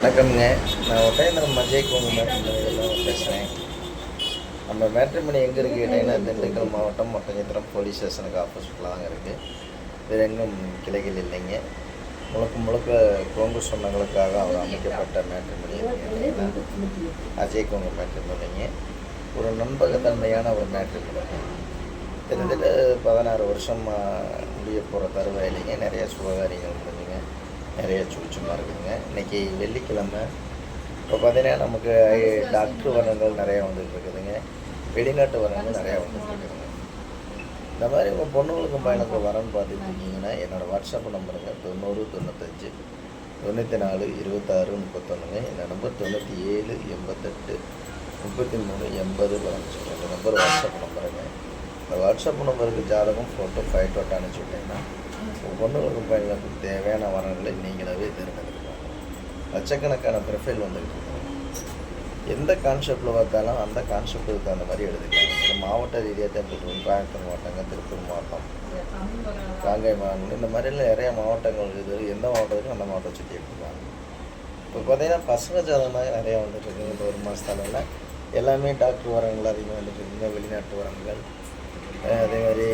வணக்கம்ங்க. நான் ஒட்டயந்திரம் அஜய் கோங்கு மேட்ரிமோனியிலேருந்து பேசுகிறேன். நம்ம மேட்ரிமோனி எங்கே இருக்குது கேட்டிங்கன்னா, திண்டுக்கல் மாவட்டம் ஒட்டயந்திரம் போலீஸ் ஸ்டேஷனுக்கு ஆப்போசிட்டில் தாங்க இருக்குது. வேறு எங்கும் கிளைகள் இல்லைங்க. முழுக்க முழுக்க கோங்கு சொந்தங்களுக்காக அவர் அமைக்கப்பட்ட மேட்ரிமோனி கேட்டிங்கன்னா அஜய் கோங்கு மேட்ரிமோனிங்க. ஒரு நண்பகத்தன்மையான ஒரு மேட்ரிமோனி. கிட்டத்தட்ட 16 வருஷம் முடிய போகிற தருவாயிலைங்க நிறையா சுபகாரியங்கள் முடிஞ்சுங்க. நிறைய சுவிட்சமாக இருக்குதுங்க. இன்றைக்கி வெள்ளிக்கிழமை. இப்போ பார்த்திங்கன்னா நமக்கு டாக்டர் வரங்கள் நிறையா வந்துட்டு இருக்குதுங்க. வெளிநாட்டு வரங்கள் நிறையா வந்துட்டு இருக்குதுங்க. இந்த மாதிரி உங்கள் பொண்ணுங்களுக்கும் பையனுக்கு வரன்னு பார்த்துட்டு இருக்கீங்கன்னா என்னோடய வாட்ஸ்அப் நம்பருங்க 90 95 94 26 31. இந்த நம்பர் 97 88 33 80 15. இந்த நம்பர் வாட்ஸ்அப் நம்பருங்க. இந்த வாட்ஸ்அப் நம்பருக்கு ஜாதகம் ஃபோட்டோ ஃபைட்டோட்டோ அனுப்பிச்சி விட்டிங்கன்னா உங்கள் பொண்ணுங்களுக்கு பையனுக்கு தேவையான வரங்களை நீங்களாகவே தேர்ந்தெடுக்கலாம். லட்சக்கணக்கான ப்ரொஃபைல் வந்துக்கிட்டு இருக்காங்க. எந்த கான்செப்டில் பார்த்தாலும் அந்த கான்செப்டுக்கு தகுந்த மாதிரி எடுத்துக்கலாம். இந்த மாவட்ட ரீதியாக தான் போட்டுருவோம். கோயம்புத்தூர் மாவட்டங்க, திருப்பூர் மாவட்டம், காங்கை மாவட்டம், இந்த மாதிரிலாம் நிறையா மாவட்டங்கள் இருக்குது. எந்த மாவட்டத்துக்கும் அந்த மாவட்டம் சுற்றி எடுத்துக்கலாம். இப்போ பார்த்தீங்கன்னா பசங்க ஜாதகமாக நிறையா வந்துட்டு இருக்குங்க. இந்த ஒரு மாதத்தால எல்லாமே டாக்டர் வரங்கள் அதிகமாக வந்துட்டு இருக்குங்க. வெளிநாட்டு வரங்கள், அதே மாதிரி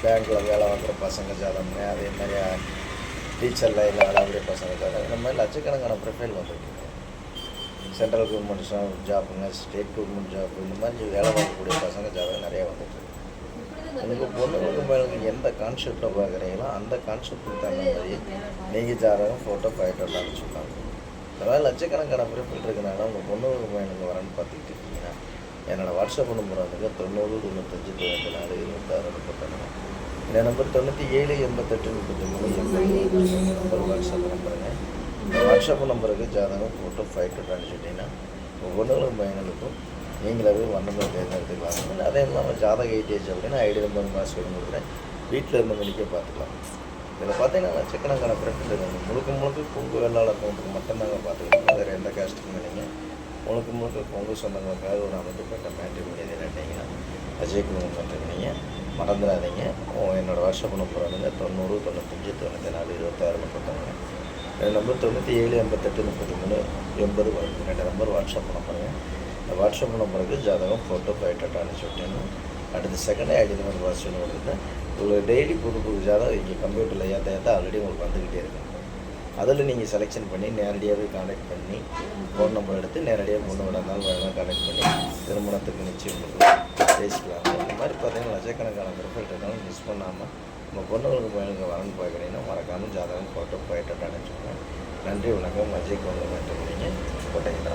பேங்க்கில் வேலை வாங்குகிற பசங்க ஜாதகங்க, அதே மாதிரி டீச்சர் லைனில் வேலைக்கூடிய பசங்க ஜாதகம், இந்த மாதிரி லட்சக்கணக்கான ப்ரொஃபைல் வந்துருக்கு. சென்ட்ரல் கவர்மெண்ட் ஜாப்புங்க, ஸ்டேட் கவர்மெண்ட் ஜாப், இந்த மாதிரி வேலை வாங்கக்கூடிய பசங்க ஜாதகம் நிறையா வந்துட்டுருக்கு. உங்கள் பொண்ணுங்களுக்கு பையனுக்கு எந்த கான்செப்டில் பார்க்குறீங்களோ அந்த கான்செப்டுக்கு தகுந்த மாதிரி நீங்கள் ஜாதகம் ஃபோட்டோ ஃபைட்டோட்டோ அனுப்பிச்சுக்கலாம். இந்த மாதிரி லட்சக்கணக்கான ப்ரொஃபைல் இருக்கிறனால உங்கள் பொண்ணுங்களுக்கு பையனுக்கு வரன்னு பார்த்துக்கிட்டு இருக்கீங்கன்னா என்னோடய வாட்ஸ்அப் நம்பர் வந்துங்க 90 95 94 26 31. இந்த நம்பர் 97 88 33 நம்பர் வாட்ஸ்அப் நம்பருங்க. இந்த வாட்ஸ்அப் நம்பருக்கு ஜாதகம் ஃபோட்டோ ஃபைட்டோட்டோ அனுப்பிச்சுட்டிங்கன்னா உங்கள் பொண்ணுங்களுக்கும் பையனுக்கும் நீங்களாகவே வண்ணங்கள் தேர்ந்தெடுத்துக்கலாம். அதே இல்லாமல் ஜாதக ஐடிஎச் அப்படின்னா ஐடி நம்பர் பாஸ்வேர்டு கொடுக்குறேன். வீட்டில் இருந்து மணிக்கே பார்த்துக்கலாம். இதில் பார்த்தீங்கன்னா லட்சக்கணக்கான ப்ரொஃபைல் இருக்குது. முழுக்க முழுக்க கொங்கு வேளாளர் அக்கௌண்ட்டுக்கு மட்டும்தாங்க பார்த்துக்கலாம். வேறு எந்த காஸ்ட்டுக்கும் இல்லைங்க. முழுக்க கொங்கு சொந்தங்களுக்காக ஒரு அமைக்கப்பட்ட மேட்ரிமோனி கேட்டிங்கன்னா அஜய் கோங்கு மேட்ரிமோனிங்க. மறந்துடாதீங்க. என்னோடய வாட்ஸ்அப் நம்பர் வந்துங்க 90 95 94 26 31. என் நம்பர் 97 88 33 80 15. 2 நம்பர் வாட்ஸ்அப் நம்பருங்க. இந்த வாட்ஸ்அப் நம்பருக்கு ஜாதகம் ஃபோட்டோ ஃபைட்டோட்டோ அனுப்பிச்சி விட்டீங்கன்னா அடுத்த செகண்டே ஐடி நம்பர் வாட்ஸ்அப் கொடுத்துட்டு உங்களுக்கு டெய்லி புது ஜாதகம் இங்கே கம்ப்யூட்டரில் ஏற்ற ஆல்ரெடி உங்களுக்கு வந்துக்கிட்டே இருக்கும். அதில் நீங்கள் செலெக்ஷன் பண்ணி நேரடியாகவே கான்டாக்ட் பண்ணி ஃபோன் நம்பர் எடுத்து நேரடியாக பொண்ணு விடாந்தாலும் வேணாலும் கான்டாக்ட் பண்ணி திருமணத்துக்கு நிச்சயம் பேசிக்கலாம். இந்த மாதிரி பார்த்தீங்கன்னா லட்சக்கணக்கான ப்ரொஃபைல் இருந்தாலும் மிஸ் பண்ணாமல் உங்கள் பொண்ணுங்களுக்கு பையனுக்கு வரன்னு பார்க்குறீங்கன்னா மறக்காமல் ஜாதகம் ஃபோட்டோ ஃபைட்டோட்டோ அனுப்பிச்சுக்கோங்க. நன்றி, வணக்கம். அஜய் கோங்கு மேட்ரிமோனிங்க, கோட்டையம்.